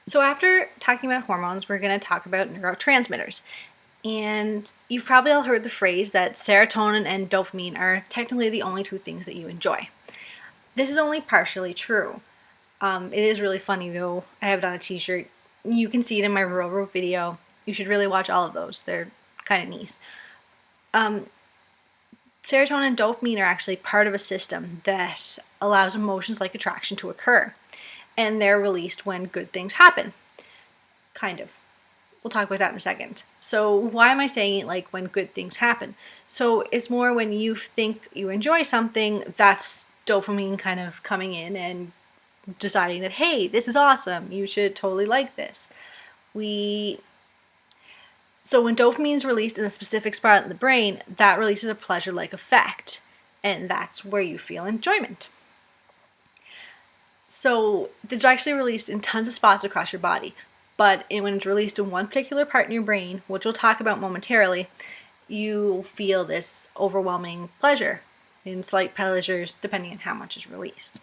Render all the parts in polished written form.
So after talking about hormones, we're going to talk about neurotransmitters. And you've probably all heard the phrase that serotonin and dopamine are technically the only two things that you enjoy. This is only partially true. It is really funny though. I have it on a t-shirt. You can see it in my rural video. You should really watch all of those. They're kind of neat. Um, Serotonin and dopamine are actually part of a system that allows emotions like attraction to occur. And they're released when good things happen. Kind of. We'll talk about that in a second. So why am I saying it like when good things happen? So it's more when you think you enjoy something, that's dopamine kind of coming in and deciding that, hey, this is awesome. You should totally like this. So when dopamine is released in a specific spot in the brain, that releases a pleasure-like effect. And that's where you feel enjoyment. So it's actually released in tons of spots across your body. But when it's released in one particular part in your brain, which we'll talk about momentarily, you feel this overwhelming pleasure in slight pleasures depending on how much is released.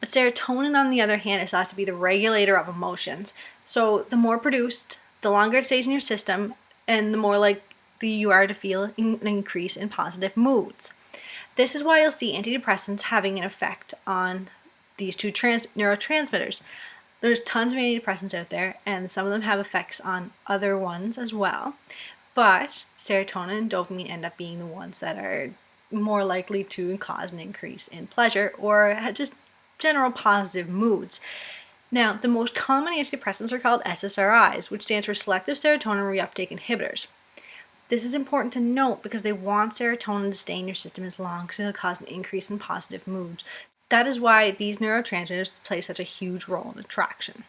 But serotonin, on the other hand, is thought to be the regulator of emotions. So the more produced, the longer it stays in your system, and the more likely you are to feel an increase in positive moods. This is why you'll see antidepressants having an effect on these two neurotransmitters. There's tons of antidepressants out there, and some of them have effects on other ones as well. But serotonin and dopamine end up being the ones that are more likely to cause an increase in pleasure or just general positive moods. Now, the most common antidepressants are called SSRIs, which stands for selective serotonin reuptake inhibitors. This is important to note because they want serotonin to stay in your system as long as it'll cause an increase in positive moods. That is why these neurotransmitters play such a huge role in attraction.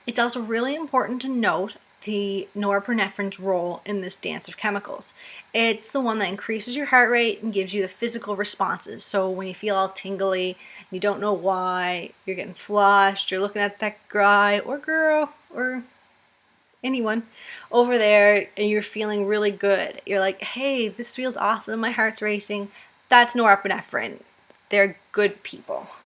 It's also really important to note the norepinephrine's role in this dance of chemicals. It's the one that increases your heart rate and gives you the physical responses. So when you feel all tingly, you don't know why, you're getting flushed, you're looking at that guy or girl or anyone over there and you're feeling really good. You're like, hey, this feels awesome, my heart's racing. That's norepinephrine. They're good people.